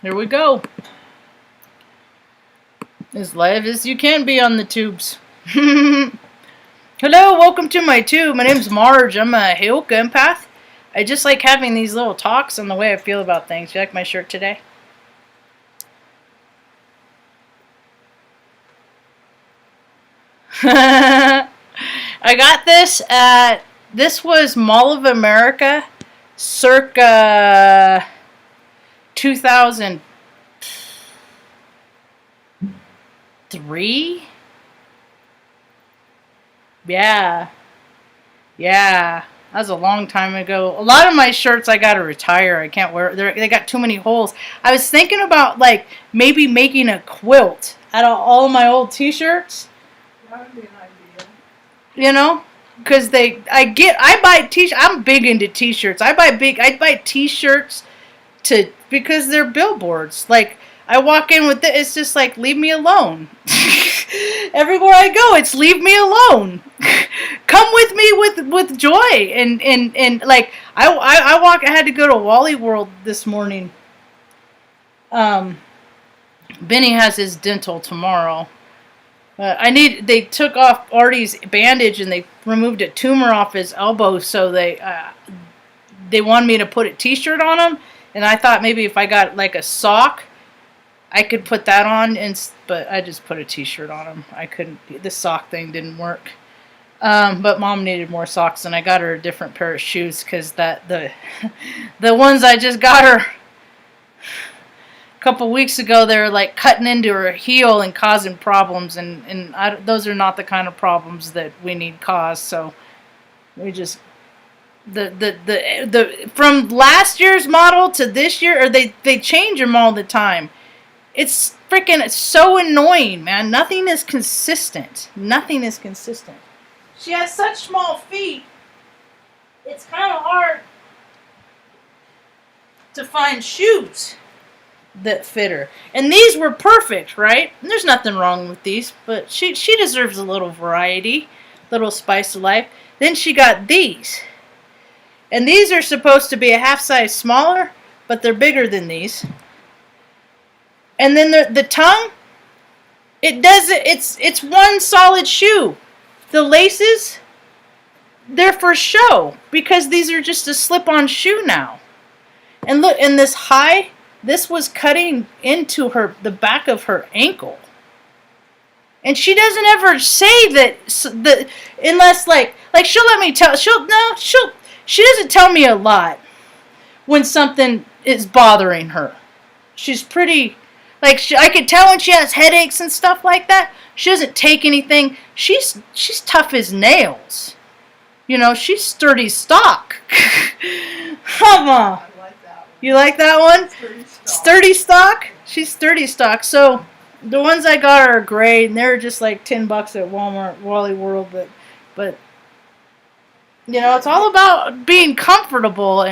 Here we go. As live as you can be on the tubes. Hello, welcome to my tube. My name's Marge. I'm a Heyoka empath. I just like having these little talks on the way I feel about things. You like my shirt today? I got this at, this was Mall of America circa 2003? Yeah. That was a long time ago. A lot of my shirts I gotta retire. I can't wear. They got too many holes. I was thinking about like maybe making a quilt out of all of my old T-shirts. That would be an idea. You know, because I buy T-shirts. I'm big into T-shirts. I buy T-shirts because they're billboards. Like I walk in with it's just like leave me alone. Everywhere I go, it's leave me alone. Come with me with joy and like I had to go to Wally World this morning. Benny has his dental tomorrow. They took off Artie's bandage and they removed a tumor off his elbow, so they wanted me to put a T-shirt on him, and I thought maybe if I got like a sock, I could put that on, but I just put a T-shirt on him. I couldn't. The sock thing didn't work. But Mom needed more socks, and I got her a different pair of shoes because the ones I just got her a couple weeks ago, they were like cutting into her heel and causing problems, and those are not the kind of problems that we need caused. So we just the from last year's model to this year, or they change them all the time. It's freaking so annoying, man. Nothing is consistent. She has such small feet, it's kind of hard to find shoes that fit her. And these were perfect, right? And there's nothing wrong with these, but she deserves a little variety, little spice of life. Then she got these. And these are supposed to be a half size smaller, but they're bigger than these. And then the tongue, it's one solid shoe. The laces, they're for show because these are just a slip-on shoe now. And look, and this was cutting into the back of her ankle. And she doesn't ever say that unless like she'll let me tell, she doesn't tell me a lot when something is bothering her. She's pretty, like I could tell when she has headaches and stuff like that. She doesn't take anything. She's tough as nails. You know, she's sturdy stock. Come on. I like that one. You like that one? Sturdy stock. She's sturdy stock. So the ones I got are gray, and they're just like $10 at Walmart, Wally World. But you know, it's all about being comfortable,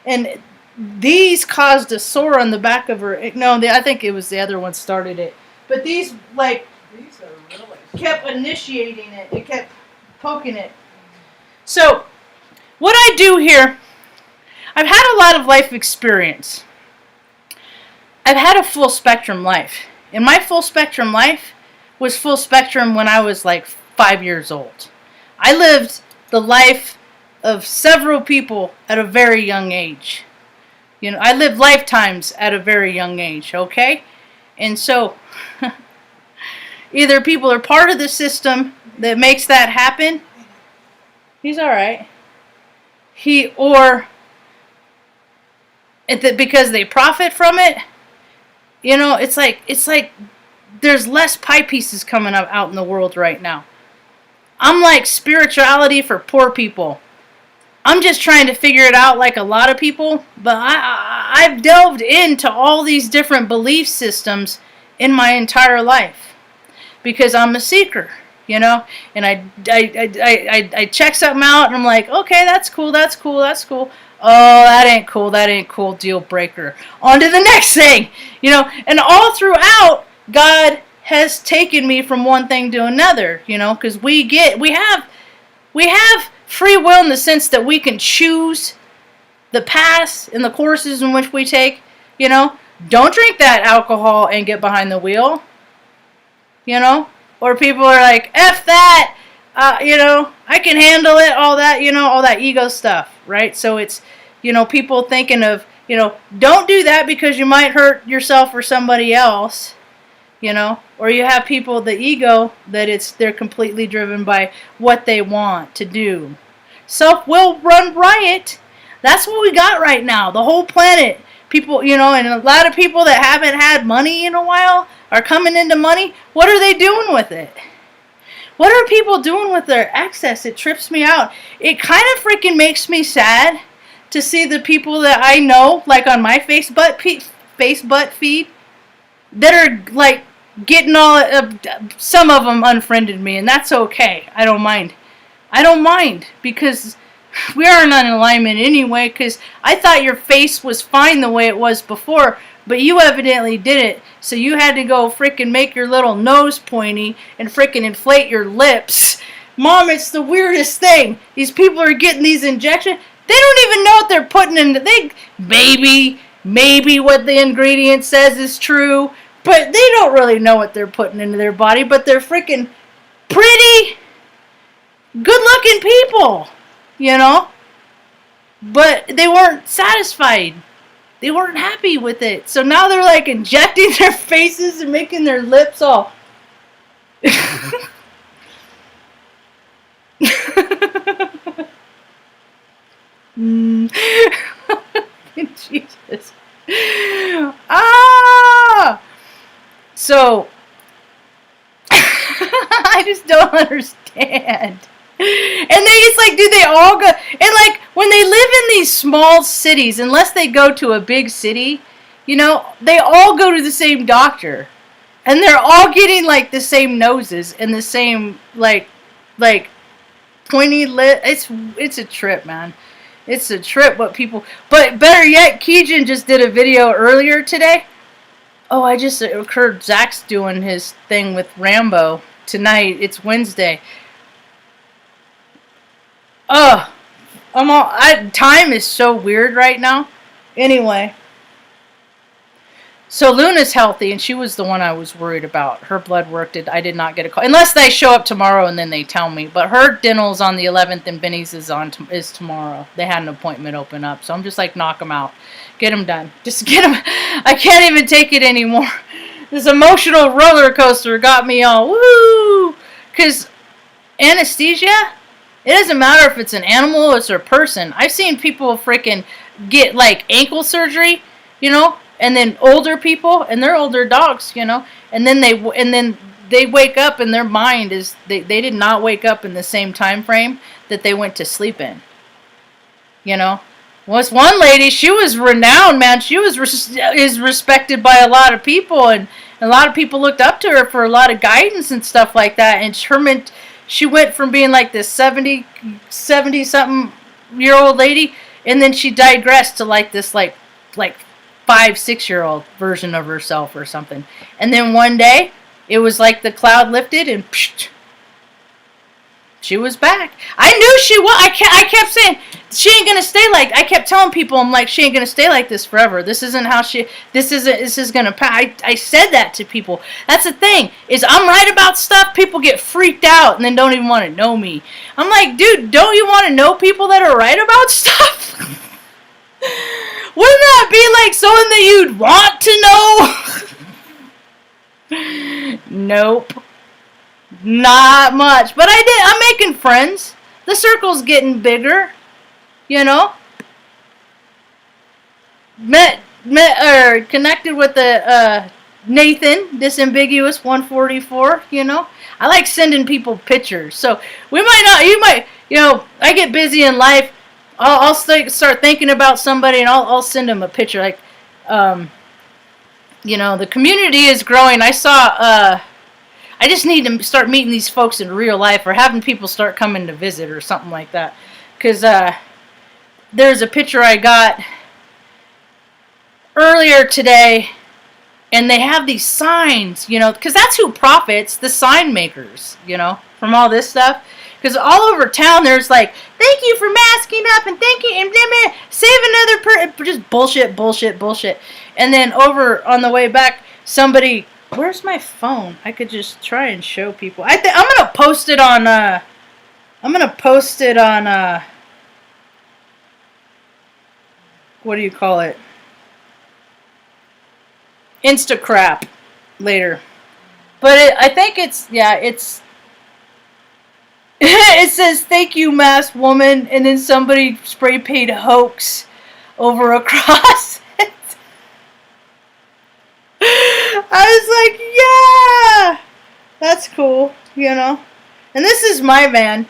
and these caused a sore on the back of her. No, I think it was the other one started it. But these These are really kept initiating it. It kept poking it. So, what I do here, I've had a lot of life experience. I've had a full spectrum life. And my full spectrum life was full spectrum when I was like 5 years old. I lived the life of several people at a very young age. You know, I lived lifetimes at a very young age, okay? And so, either people are part of the system that makes that happen. He's all right. Or because they profit from it. You know, it's like there's less pie pieces coming up out in the world right now. I'm like spirituality for poor people. I'm just trying to figure it out like a lot of people, but I've delved into all these different belief systems in my entire life because I'm a seeker, you know, and I check something out and I'm like, okay, that's cool. Oh, that ain't cool, deal breaker. On to the next thing, you know, and all throughout, God has taken me from one thing to another, you know, because we have free will in the sense that we can choose the paths and the courses in which we take, you know. don't drink that alcohol and get behind the wheel. You know? Or people are like, F that, you know, I can handle it, all that, you know, all that ego stuff, right? So it's, you know, people thinking of, you know, don't do that because you might hurt yourself or somebody else, you know? Or you have people, the ego, that they're completely driven by what they want to do. Self-will run riot. That's what we got right now. The whole planet. People, you know, and a lot of people that haven't had money in a while are coming into money. What are they doing with it? What are people doing with their excess? It trips me out. It kind of freaking makes me sad to see the people that I know, like on my Facebook feed, that are like getting all, some of them unfriended me, and that's okay. I don't mind. I don't mind, because we aren't in alignment anyway, because I thought your face was fine the way it was before, but you evidently didn't, so you had to go freaking make your little nose pointy and freaking inflate your lips. Mom, it's the weirdest thing. These people are getting these injections. They don't even know what they're putting in. Maybe what the ingredient says is true, but they don't really know what they're putting into their body, but they're freaking pretty good-looking people, you know? But they weren't satisfied. They weren't happy with it. So now they're like injecting their faces and making their lips all... Jesus. So, I just don't understand. And it's like, do they all go, and like, when they live in these small cities, unless they go to a big city, you know, they all go to the same doctor. And they're all getting like the same noses and the same, like pointy lip. It's a trip, man. It's a trip what people... But better yet, Keegan just did a video earlier today. Oh, I just heard Zach's doing his thing with Rambo tonight. It's Wednesday. Time is so weird right now. Anyway. So Luna's healthy, and she was the one I was worried about. Her blood work, I did not get a call. Unless they show up tomorrow and then they tell me. But her dental's on the 11th and Benny's is tomorrow. They had an appointment open up. So I'm just like, knock them out. Get them done. Just get them. I can't even take it anymore. This emotional roller coaster got me all, woo! Because anesthesia, it doesn't matter if it's an animal or it's a person. I've seen people freaking get like ankle surgery, you know, and then older people, and they're older dogs, you know, and then they wake up and their mind is, they did not wake up in the same time frame that they went to sleep in, you know. Was one lady, she was renowned, man. She is respected by a lot of people, and a lot of people looked up to her for a lot of guidance and stuff like that, and she went from being like this 70-something year old lady, and then she digressed to like this like 5-6-year-old version of herself or something. And then one day, it was like the cloud lifted and psh, she was back. I knew she was. I kept saying, she ain't going to stay like, I kept telling people, I'm like, she ain't going to stay like this forever. This isn't how this is going to pass. I said that to people. That's the thing, is I'm right about stuff, people get freaked out and then don't even want to know me. I'm like, dude, don't you want to know people that are right about stuff? Wouldn't that be like someone that you'd want to know? Nope. Not much. But I'm making friends. The circle's getting bigger. You know? Connected with the Nathan, Disambiguous 144, you know? I like sending people pictures. So you know, I get busy in life. I'll start thinking about somebody, and I'll send them a picture. Like, you know, the community is growing. I saw, I just need to start meeting these folks in real life, or having people start coming to visit or something like that. Because there's a picture I got earlier today, and they have these signs, you know, because that's who profits, the sign makers, you know, from all this stuff. Because all over town, there's like, thank you for masking up, and thank you, and save another person. Just bullshit, bullshit, bullshit. And then over on the way back, somebody, where's my phone? I could just try and show people. I'm gonna post it on. What do you call it? Instacrap later. But I think it's it says thank you masked woman, and then somebody spray painted hoax over across it. I was like, yeah, that's cool, And this is my van.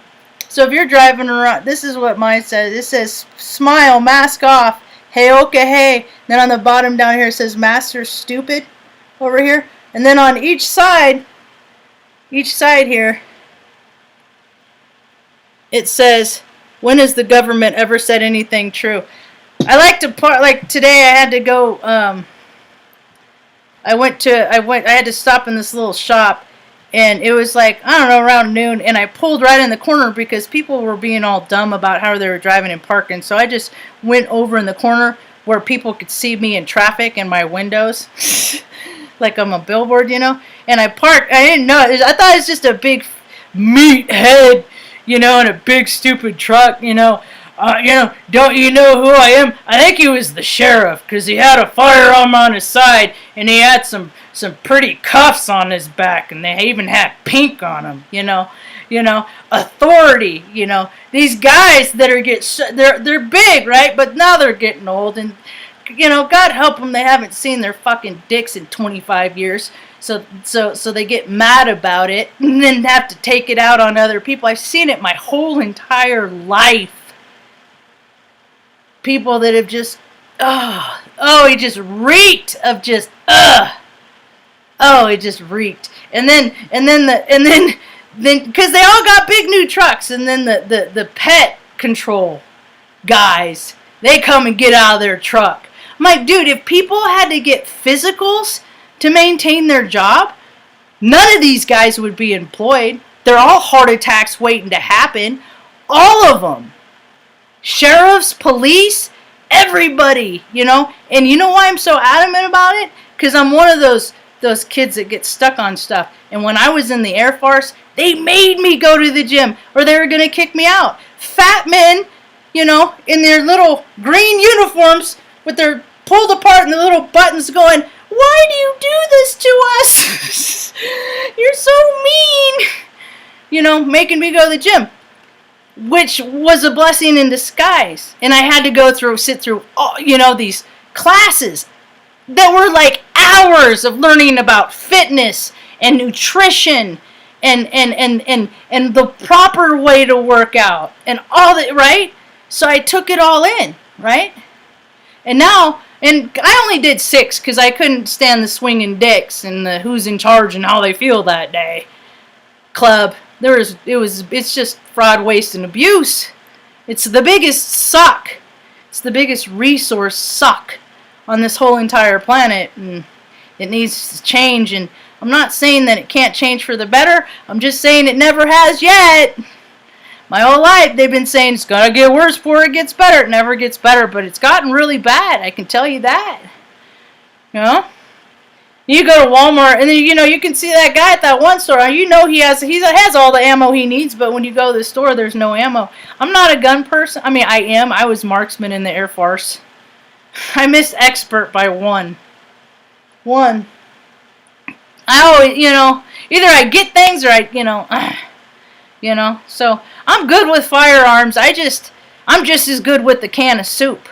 So if you're driving around, this is what mine says. It says smile, mask off. Hey, okay, hey. Then on the bottom down here it says master stupid over here. And then on each side here, it says, when has the government ever said anything true? I like to like today I had to go, I had to stop in this little shop, and it was like, I don't know, around noon, and I pulled right in the corner because people were being all dumb about how they were driving and parking. So I just went over in the corner where people could see me in traffic in my windows, like I'm a billboard, And I parked. I didn't know. I thought it was just a big meathead, and a big stupid truck, don't you know who I am? I think he was the sheriff, because he had a firearm on his side, and he had some pretty cuffs on his back, and they even had pink on him, authority, these guys that are they're big, right? But now they're getting old, and God help them, they haven't seen their fucking dicks in 25 years. So they get mad about it and then have to take it out on other people. I've seen it my whole entire life. People that have just, he just reeked of just, it just reeked. And then, because they all got big new trucks, and then the pet control guys, they come and get out of their truck. I'm like, dude, if people had to get physicals to maintain their job, none of these guys would be employed. They're all heart attacks waiting to happen. All of them. Sheriffs, police, everybody, And you know why I'm so adamant about it? Because I'm one of those kids that get stuck on stuff. And when I was in the Air Force, they made me go to the gym, or they were going to kick me out. Fat men, in their little green uniforms with their pulled apart and the little buttons going, why do you do this to us? You're so mean. Making me go to the gym. Which was a blessing in disguise. And I had to sit through these classes that were like hours of learning about fitness and nutrition and the proper way to work out and all that, right? So I took it all in, right? And now, and I only did 6 because I couldn't stand the swinging dicks and the who's in charge and how they feel that day club. It's just fraud, waste, and abuse. It's the biggest suck. It's the biggest resource suck on this whole entire planet, and it needs to change. And I'm not saying that it can't change for the better. I'm just saying it never has yet. My whole life they've been saying it's gonna get worse before it gets better. It never gets better, but it's gotten really bad. I can tell you that. You go to Walmart, and then you can see that guy at that one store. He has all the ammo he needs, but when you go to the store, there's no ammo. I'm not a gun person. I mean, I am. I was marksman in the Air Force. I missed expert by one. I always, either I get things or So I'm good with firearms. I'm just as good with the can of soup.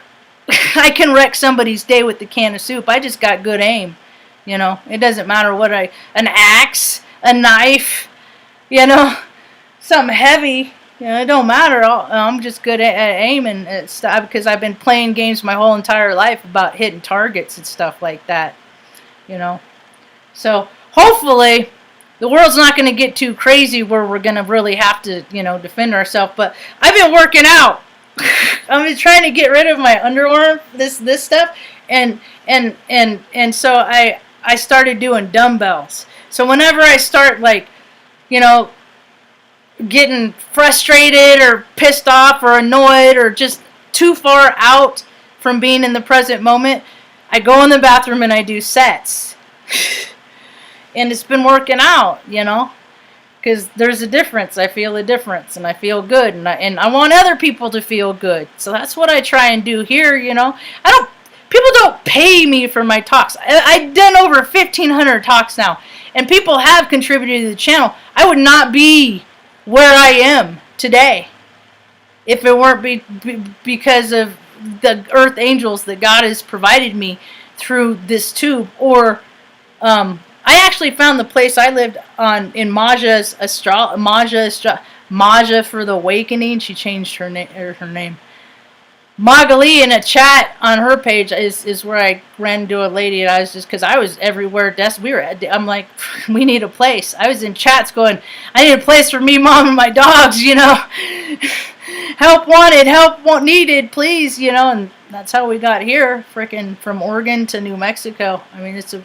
I can wreck somebody's day with the can of soup. I just got good aim. It doesn't matter what an axe, a knife, something heavy. It don't matter. I'm just good at aiming at stuff because I've been playing games my whole entire life about hitting targets and stuff like that. So hopefully the world's not going to get too crazy where we're going to really have to, defend ourselves. But I've been working out. I've been trying to get rid of my underarm, this stuff, and so I started doing dumbbells. So whenever I start getting frustrated or pissed off or annoyed or just too far out from being in the present moment, I go in the bathroom and I do sets. And it's been working out, you know, because there's a difference. I feel a difference, and I feel good, and I want other people to feel good. So that's what I try and do here, you know. People don't pay me for my talks. I've done over 1,500 talks now, and people have contributed to the channel. I would not be where I am today if it weren't because of the earth angels that God has provided me through this tube. Or I actually found the place I lived on in Marge for the Awakening. She changed her name. Magali in a chat on her page is where I ran into a lady, and I was just, because I was everywhere. I'm like, we need a place. I was in chats going, I need a place for me, mom, and my dogs, you know. Help wanted, help needed, please, you know. And that's how we got here, freaking from Oregon to New Mexico. I mean, it's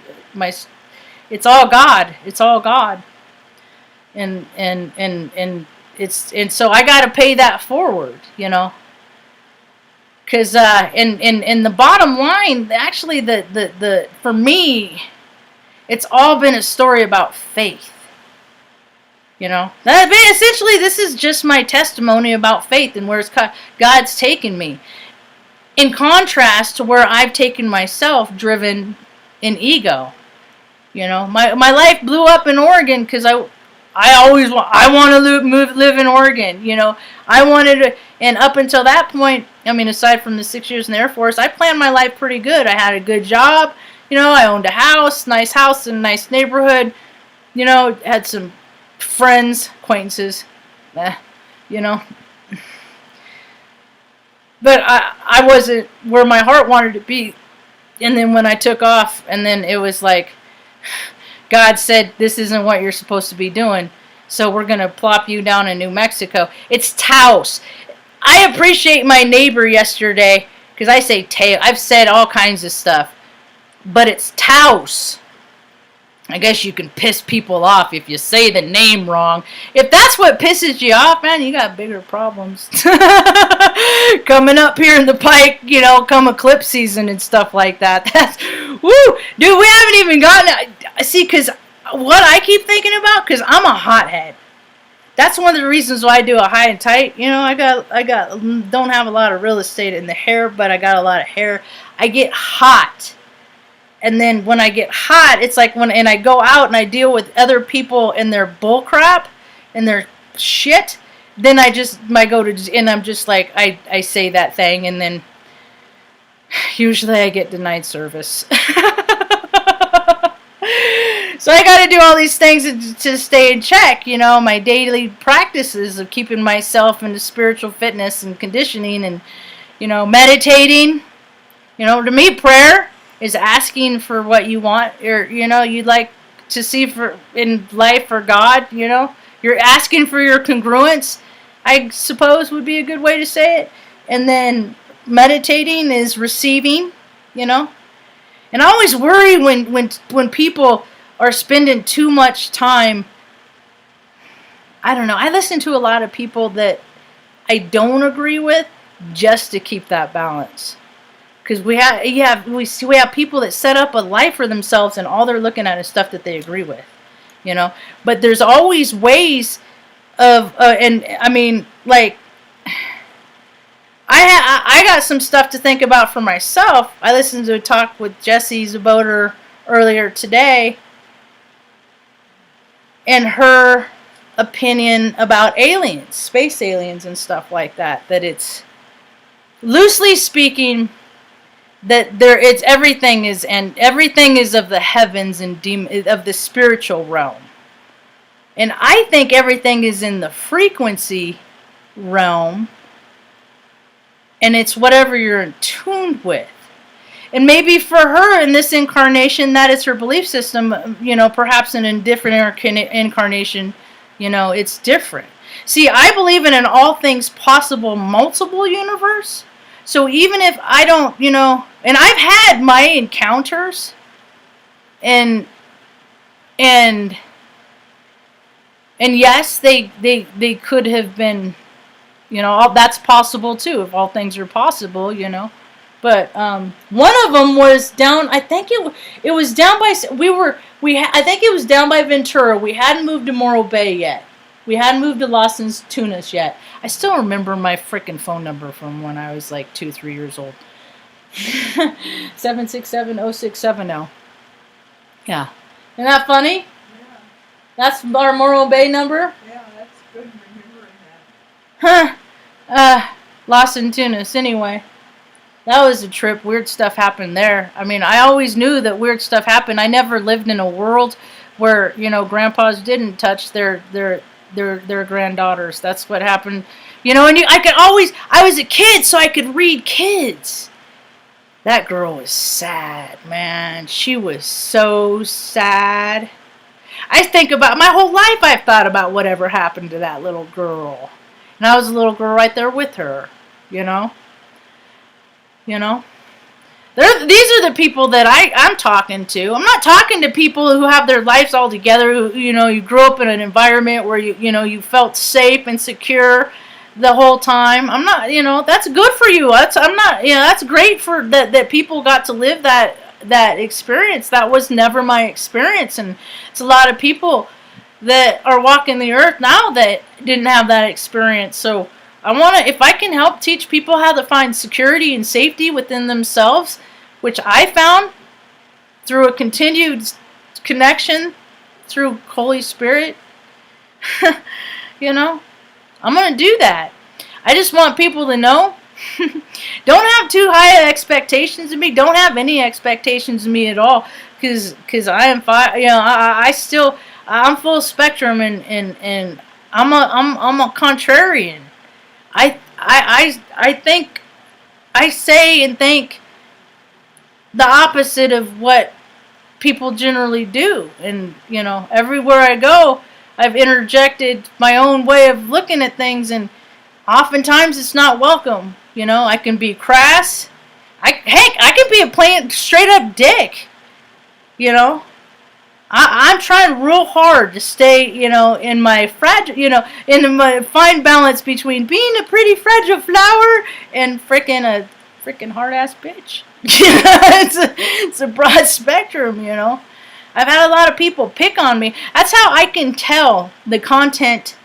all God. It's all God. And so I got to pay that forward, you know. Because in the bottom line, actually, the for me, it's all been a story about faith. You know, essentially, this is just my testimony about faith and where God's taken me. In contrast to where I've taken myself, driven in ego. You know, my life blew up in Oregon because I want to live in Oregon. You know, I wanted to, and up until that point, I mean, aside from the 6 years in the Air Force, I planned my life pretty good. I had a good job. You know, I owned a nice house in a nice neighborhood. You know, had some friends, acquaintances, you know. But I wasn't where my heart wanted to be. And then when I took off, and then it was like, God said, this isn't what you're supposed to be doing. So we're going to plop you down in New Mexico. It's Taos. I appreciate my neighbor yesterday, because I say Taos. I've said all kinds of stuff. But it's Taos. I guess you can piss people off if you say the name wrong. If that's what pisses you off, man, you got bigger problems. Coming up here in the pike, you know, come eclipse season and stuff like that. That's, woo! Dude, we haven't even gotten... See, because what I keep thinking about, because I'm a hothead. That's one of the reasons why I do a high and tight. You know, I don't have a lot of real estate in the hair, but I got a lot of hair. I get hot. And then when I get hot, it's like and I go out and I deal with other people and their bull crap and their shit, then I'm just like, I say that thing, and then usually I get denied service. So I got to do all these things to stay in check, you know, my daily practices of keeping myself into spiritual fitness and conditioning, and, you know, meditating. You know, to me, prayer is asking for what you want, or, you know, you'd like to see in life for God, you know. You're asking for your congruence, I suppose would be a good way to say it. And then meditating is receiving, you know. And I always worry when people are spending too much time. I don't know. I listen to a lot of people that I don't agree with just to keep that balance. Because we have people that set up a life for themselves, and all they're looking at is stuff that they agree with, you know. But there's always ways of, and I mean, like, I got some stuff to think about for myself. I listened to a talk with Jessie Zaboter earlier today, and her opinion about aliens, space aliens and stuff like that. That it's, loosely speaking, that everything is of the heavens and of the spiritual realm. And I think everything is in the frequency realm, and it's whatever you're in tune with. And maybe for her in this incarnation, that is her belief system, you know, perhaps in a different incarnation, you know, it's different. See, I believe in an all things possible multiple universe. So even if I don't, you know, and I've had my encounters, and yes, they could have been, you know, that's possible too, if all things are possible, you know. But one of them was down. I think it was down by I think it was down by Ventura. We hadn't moved to Morro Bay yet. We hadn't moved to Los Angeles yet. I still remember my freaking phone number from when I was like 2-3 years old. 767-0670. Yeah. Isn't that funny? Yeah. That's our Morro Bay number? Yeah, that's good remembering that. Huh. Los Angeles. Anyway. That was a trip. Weird stuff happened there. I mean, I always knew that weird stuff happened. I never lived in a world where, grandpas didn't touch their granddaughters. That's what happened. And I was a kid, so I could read kids. That girl was sad, man. She was so sad. I think about my whole life. I've thought about whatever happened to that little girl. And I was a little girl right there with her, These are the people that I'm talking to. I'm not talking to people who have their lives all together, who, you grew up in an environment where you felt safe and secure the whole time. I'm not, that's good for you. That's great for that people got to live that experience. That was never my experience. And it's a lot of people that are walking the earth now that didn't have that experience. So if I can help teach people how to find security and safety within themselves, which I found through a continued connection through Holy Spirit, I'm going to do that. I just want people to know, don't have too high expectations of me. Don't have any expectations of me at all, because I am I'm full spectrum, and I'm a contrarian. I think I say and think the opposite of what people generally do, and everywhere I go, I've interjected my own way of looking at things, and oftentimes it's not welcome. I can be crass. I can be a plain straight up dick. I'm trying real hard to stay, in my fragile, in my fine balance between being a pretty fragile flower and a freaking hard ass bitch. It's a broad spectrum, I've had a lot of people pick on me. That's how I can tell the content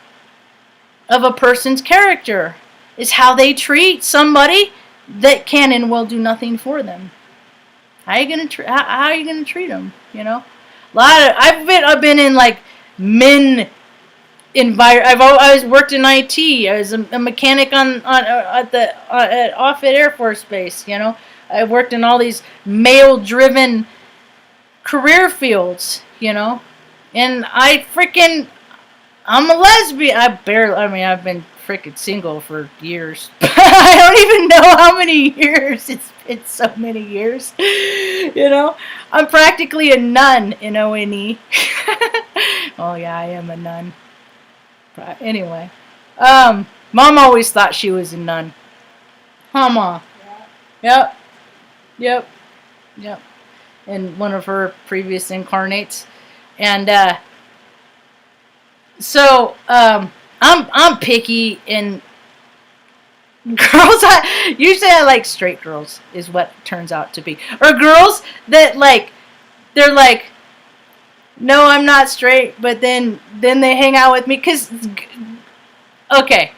of a person's character, is how they treat somebody that can and will do nothing for them. How are you gonna treat them? I've been in like men environment. I always worked in IT. I was a mechanic at Offutt Air Force Base. I worked in all these male-driven career fields. And I'm a lesbian. I've been freaking single for years. I don't even know how many years. It's been so many years. I'm practically a nun in ONE. Oh yeah, I am a nun. But anyway, Mom always thought she was a nun. Huh, Ma? Yeah. Yep. In one of her previous incarnates, and so I'm picky, and girls, usually I like straight girls, is what it turns out to be. Or girls that they're like, no, I'm not straight, but then they hang out with me, because, okay,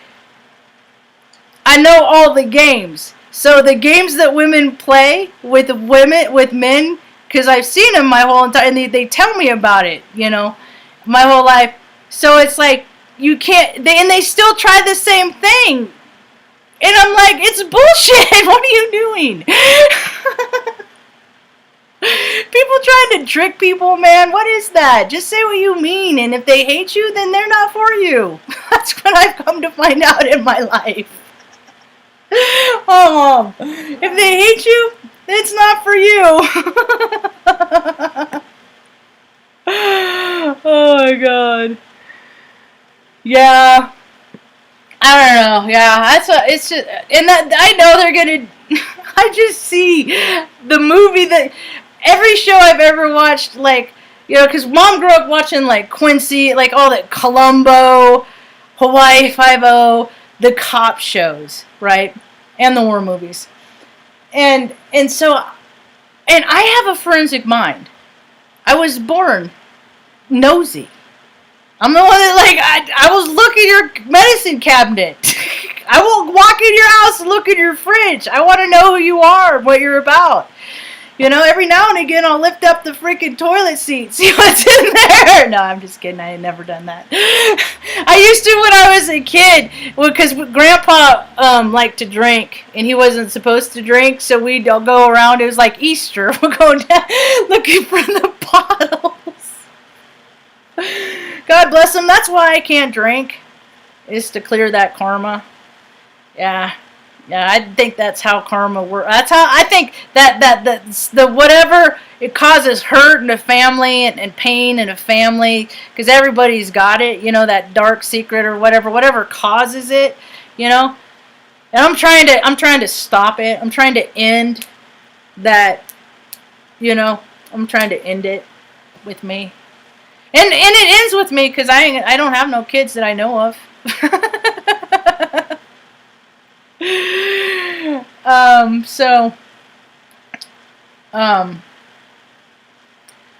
I know all the games. So the games that women play with men, because I've seen them my whole entire, and they tell me about it, my whole life. So it's like, you can't, they still try the same thing. And I'm like, it's bullshit. What are you doing? People trying to trick people, man. What is that? Just say what you mean. And if they hate you, then they're not for you. That's what I've come to find out in my life. Oh, Mom. If they hate you, it's not for you. Oh, my God. Yeah. I don't know. Yeah, it's just, and that, I know they're gonna, I just see the movie that, every show I've ever watched, because Mom grew up watching, Quincy, all that Columbo, Hawaii Five-0, the cop shows, right? And the war movies. And so, and I have a forensic mind. I was born nosy. I'm the one that, like, I was looking at your medicine cabinet. I will walk in your house and look at your fridge. I want to know who you are, what you're about. You know, every now and again, I'll lift up the freaking toilet seat, see what's in there. No, I'm just kidding. I had never done that. I used to when I was a kid, because Grandpa liked to drink, and he wasn't supposed to drink, so we'd all go around. It was like Easter. We'll go down looking for the bottles. God bless him. That's why I can't drink, is to clear that karma. Yeah. Yeah, I think that's how karma works. That's how I think that the whatever it causes hurt in a family and pain in a family, because everybody's got it, you know, that dark secret or whatever causes it, you know. And I'm trying to stop it. I'm trying to end that, you know. I'm trying to end it with me, and it ends with me because I don't have no kids that I know of.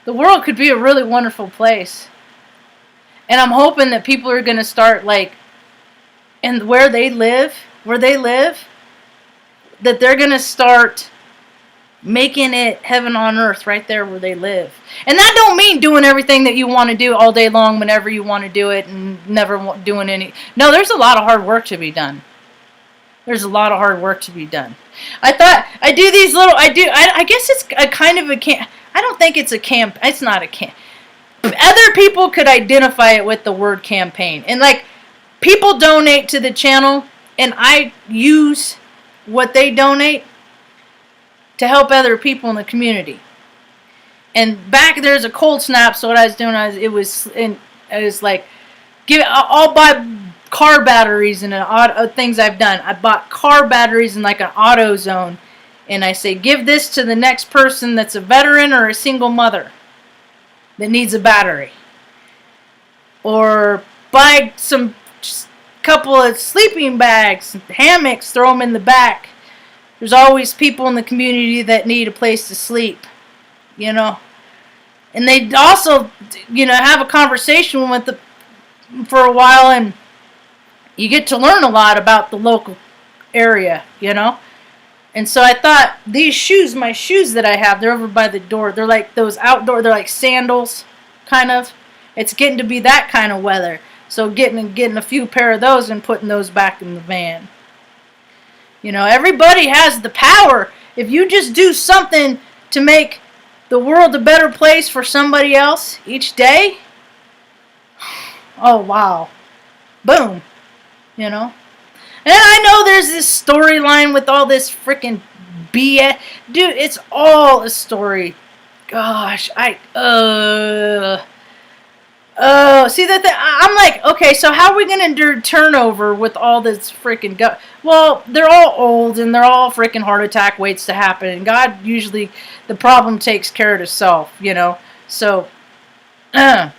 The world could be a really wonderful place. And I'm hoping that people are going to start, like, and where they live, that they're going to start making it heaven on earth right there where they live. And that don't mean doing everything that you want to do all day long whenever you want to do it and never doing any. No, there's a lot of hard work to be done. There's a lot of hard work to be done. I thought I do these little. I guess it's a kind of a camp. I don't think it's a camp. It's not a camp. Other people could identify it with the word campaign. And like, people donate to the channel, and I use what they donate to help other people in the community. And back there's a cold snap. So what I was doing, it was like, I'll buy car batteries and things I've done. I bought car batteries in like an auto zone, and I say, give this to the next person that's a veteran or a single mother that needs a battery. Or buy some couple of sleeping bags, hammocks, throw them in the back. There's always people in the community that need a place to sleep, you know. And they also, you know, have a conversation with for a while, and you get to learn a lot about the local area, you know. And so I thought, these shoes, my shoes that I have, they're over by the door. They're like those outdoor, they're like sandals, kind of. It's getting to be that kind of weather. So getting a few pair of those and putting those back in the van. You know, everybody has the power. If you just do something to make the world a better place for somebody else each day, oh wow, boom, you know. And I know there's this storyline with all this freaking BS. Dude, it's all a story. Gosh, see I'm like, okay, so how are we going to do turnover with all this freaking well, they're all old and they're all freaking heart attack waits to happen. And God usually, the problem takes care of itself, you know. So, I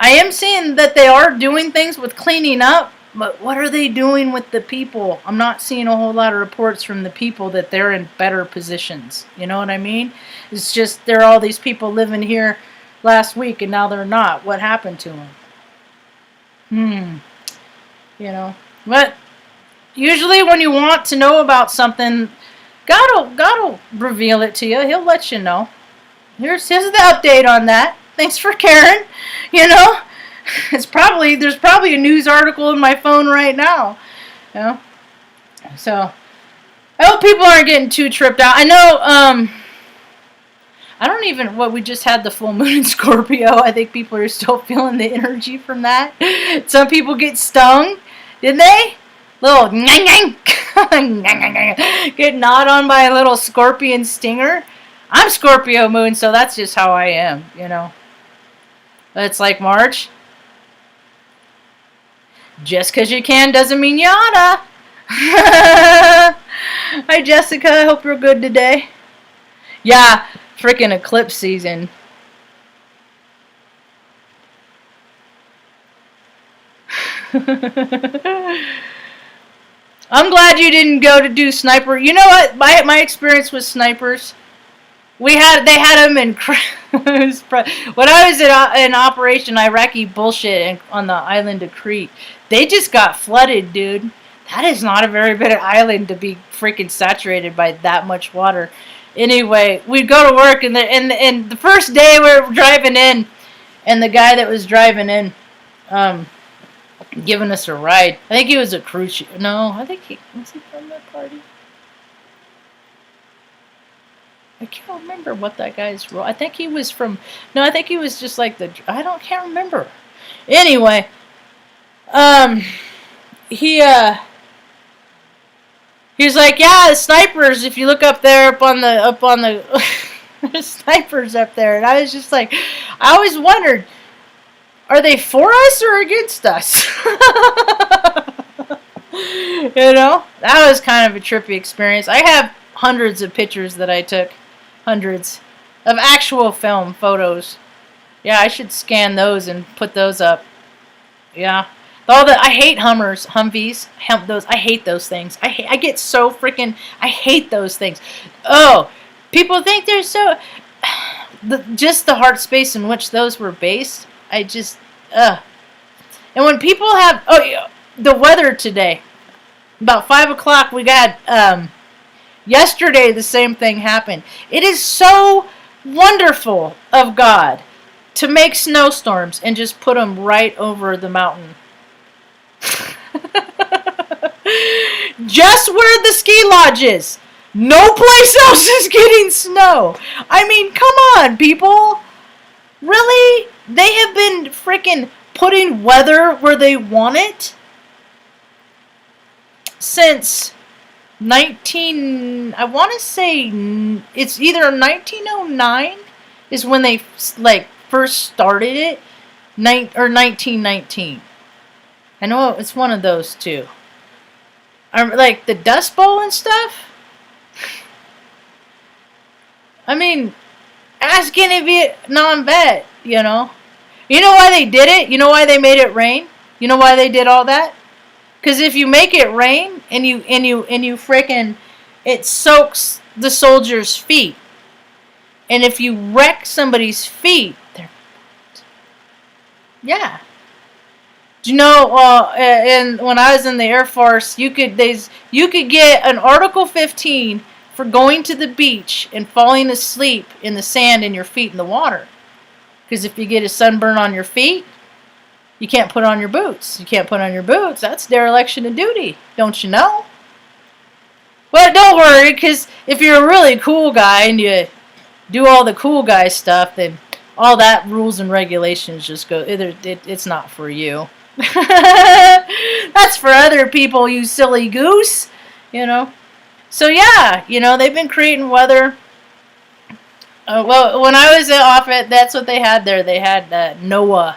am seeing that they are doing things with cleaning up. But what are they doing with the people? I'm not seeing a whole lot of reports from the people that they're in better positions. You know what I mean? It's just there are all these people living here last week and now they're not. What happened to them? You know. But usually when you want to know about something, God will reveal it to you. He'll let you know. Here's the update on that. Thanks for caring. You know. There's probably a news article in my phone right now, you know. So I hope people aren't getting too tripped out. I know. I don't even. We just had the full moon in Scorpio. I think people are still feeling the energy from that. Some people get stung, didn't they? Little get gnawed on by a little scorpion stinger. I'm Scorpio moon, so that's just how I am, you know. It's like Marge. Just because you can doesn't mean you oughta. Hi, Jessica. I hope you're good today. Yeah, freaking eclipse season. I'm glad you didn't go to do sniper. You know what? My experience with snipers, they had them in when I was in Operation Iraqi bullshit on the island of Crete. They just got flooded, dude. That is not a very big island to be freaking saturated by that much water. Anyway, we'd go to work, and the first day we were driving in, and the guy that was driving in, giving us a ride. I think he was a cruise ship. No, I think was he from that party? I can't remember what that guy's role. I think he was from. No, I think he was just like can't remember. Anyway, he's like, yeah, the snipers. If you look up there, up on the there's snipers up there, and I was just like, I always wondered, are they for us or against us? You know, that was kind of a trippy experience. I have hundreds of pictures that I took. Hundreds of actual film photos. Yeah, I should scan those and put those up. Yeah. I hate Humvees. I hate those things. I get so freaking. I hate those things. Oh, people think they're so. Just the heart space in which those were based. And when people have the weather today, about 5 o'clock, we got yesterday the same thing happened. It is so wonderful of God to make snowstorms and just put them right over the mountain. Just where the ski lodge is. No place else is getting snow. I mean, come on, people. Really? They have been freaking putting weather where they want it since I want to say it's either 1909 is when they first started it, or 1919. I know it's one of those two. Like the Dust Bowl and stuff. I mean, ask any Vietnam vet, you know. You know why they did it? You know why they made it rain? You know why they did all that? Because if you make it rain and you frickin', it soaks the soldiers' feet. And if you wreck somebody's feet, they're fucked. Yeah. Do you know? And when I was in the Air Force, you could get an Article 15 for going to the beach and falling asleep in the sand and your feet in the water. Because if you get a sunburn on your feet, you can't put on your boots. You can't put on your boots. That's dereliction of duty. Don't you know? Well, don't worry, because if you're a really cool guy and you do all the cool guy stuff, then all that rules and regulations just go. It's not for you. That's for other people, you silly goose. You know. So yeah, you know, they've been creating weather. Well, when I was off it, that's what they had there. They had NOAA.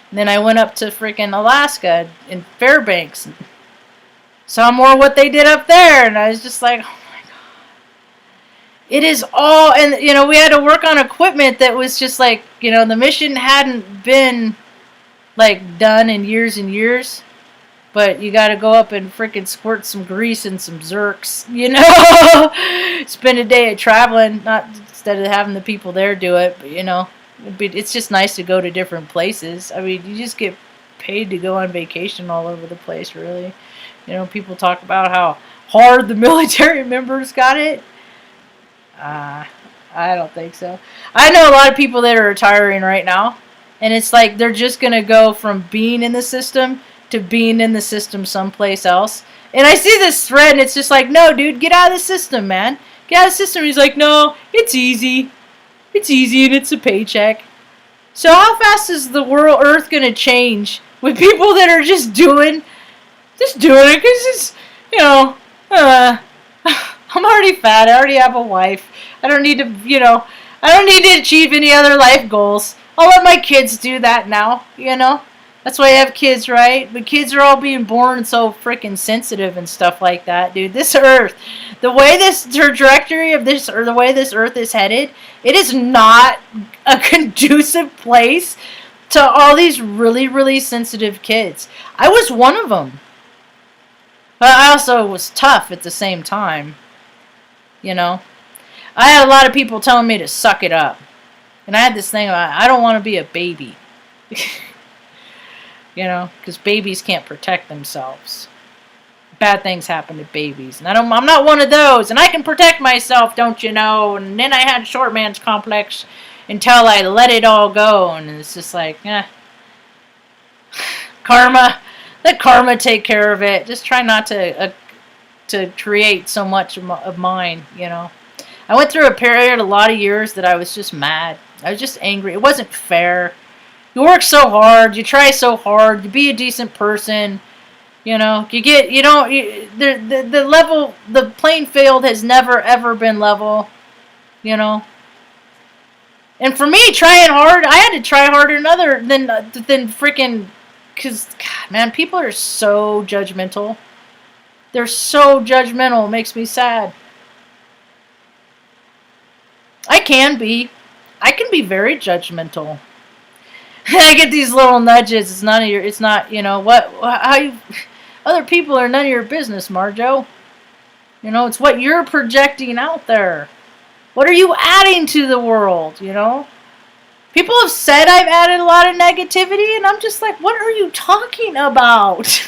And then I went up to freaking Alaska in Fairbanks and saw more what they did up there. And I was just like, oh my God. It is all, and you know, we had to work on equipment that was just like, you know, the mission hadn't been like done in years and years. But you got to go up and freaking squirt some grease and some Zerks, you know. Spend a day at traveling, not instead of having the people there do it, but you know, it's just nice to go to different places. I mean, you just get paid to go on vacation all over the place, really. You know, people talk about how hard the military members got it. I don't think so. I know a lot of people that are retiring right now, and it's like they're just going to go from being in the system to being in the system someplace else. And I see this thread, and it's just like, no, dude, get out of the system, man. Get out of the system. He's like, no, it's easy. It's easy, and it's a paycheck. So how fast is the Earth going to change with people that are just doing it because it's, you know, I'm already fat. I already have a wife. I don't need to, you know, I don't need to achieve any other life goals. I'll let my kids do that now, you know. That's why I have kids, right? But kids are all being born so freaking sensitive and stuff like that, dude. This Earth, the way this trajectory of this, or the way this Earth is headed, it is not a conducive place to all these really, really sensitive kids. I was one of them. But I also was tough at the same time. You know, I had a lot of people telling me to suck it up. And I had this thing about, I don't want to be a baby. You know, because babies can't protect themselves. Bad things happen to babies. And I'm not one of those. And I can protect myself, don't you know? And then I had short man's complex until I let it all go. And it's just like, karma. Let karma take care of it. Just try not to create so much of mine, you know. I went through a period, a lot of years, that I was just mad. I was just angry. It wasn't fair. You work so hard. You try so hard. You be a decent person. You know, the level, the playing field has never ever been level. You know. And for me, trying hard, I had to try harder than freaking, because, God, man, people are so judgmental. They're so judgmental. It makes me sad. I can be very judgmental. I get these little nudges. It's not, you know, how you, other people are none of your business, Marjo. You know, it's what you're projecting out there. What are you adding to the world, you know? People have said I've added a lot of negativity, and I'm just like, what are you talking about?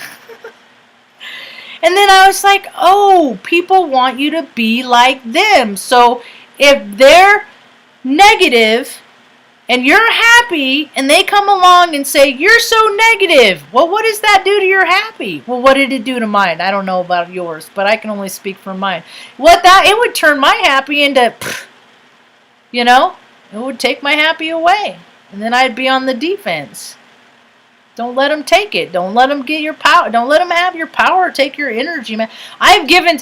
And then I was like, oh, people want you to be like them. So if they're negative and you're happy and they come along and say, you're so negative, well, what does that do to your happy? Well, what did it do to mine? I don't know about yours, but I can only speak for mine. It would turn my happy into, you know, it would take my happy away. And then I'd be on the defense. Don't let them take it. Don't let them get your power. Don't let them have your power. Take your energy, man. I've given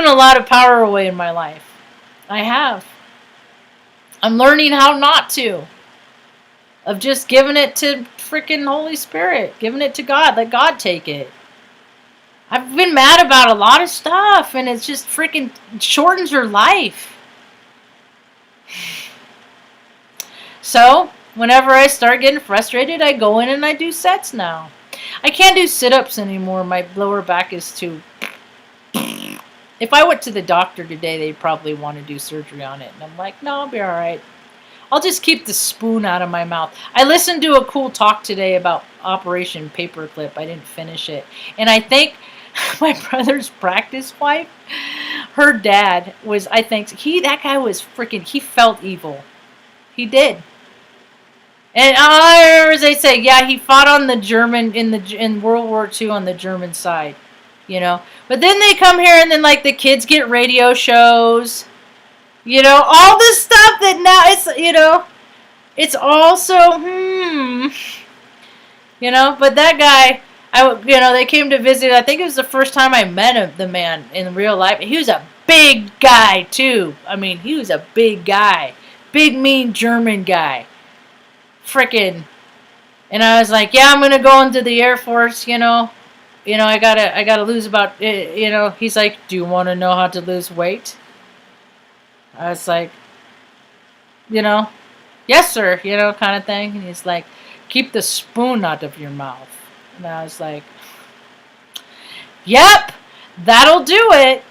a lot of power away in my life. I have. I'm learning how not to. Of just giving it to freaking Holy Spirit. Giving it to God. Let God take it. I've been mad about a lot of stuff, and it's just freaking shortens your life. So, whenever I start getting frustrated, I go in and I do sets now. I can't do sit-ups anymore. My lower back is too... If I went to the doctor today, they'd probably want to do surgery on it. And I'm like, no, I'll be all right. I'll just keep the spoon out of my mouth. I listened to a cool talk today about Operation Paperclip. I didn't finish it. And I think my brother's practice wife, her dad was, I think, that guy was freaking, he felt evil. He did. And I remember they say, yeah, he fought on the German, in World War II on the German side. You know, but then they come here and then like the kids get radio shows, you know, all this stuff that now it's, you know, it's also, you know, but that guy, they came to visit. I think it was the first time I met him, the man in real life. He was a big guy too. I mean, he was a big guy, big mean German guy, frickin'. And I was like, yeah, I'm gonna go into the Air Force, you know. I gotta lose about, you know, he's like, do you want to know how to lose weight? I was like, you know, yes, sir, you know, kind of thing. And he's like, keep the spoon out of your mouth. And I was like, yep, that'll do it.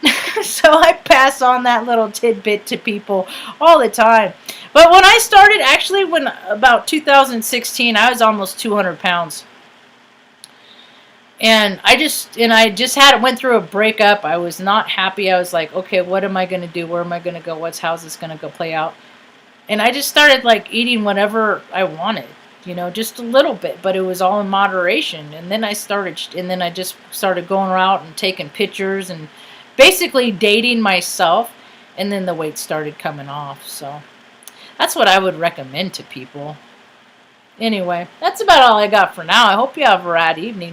So I pass on that little tidbit to people all the time. But when I started, actually, about 2016, I was almost 200 pounds. And I just went through a breakup. I was not happy. I was like, okay, what am I going to do? Where am I going to go? How's this going to go play out? And I just started like eating whatever I wanted, you know, just a little bit, but it was all in moderation. And then I just started going out and taking pictures and basically dating myself. And then the weight started coming off. So that's what I would recommend to people. Anyway, that's about all I got for now. I hope you have a rad evening.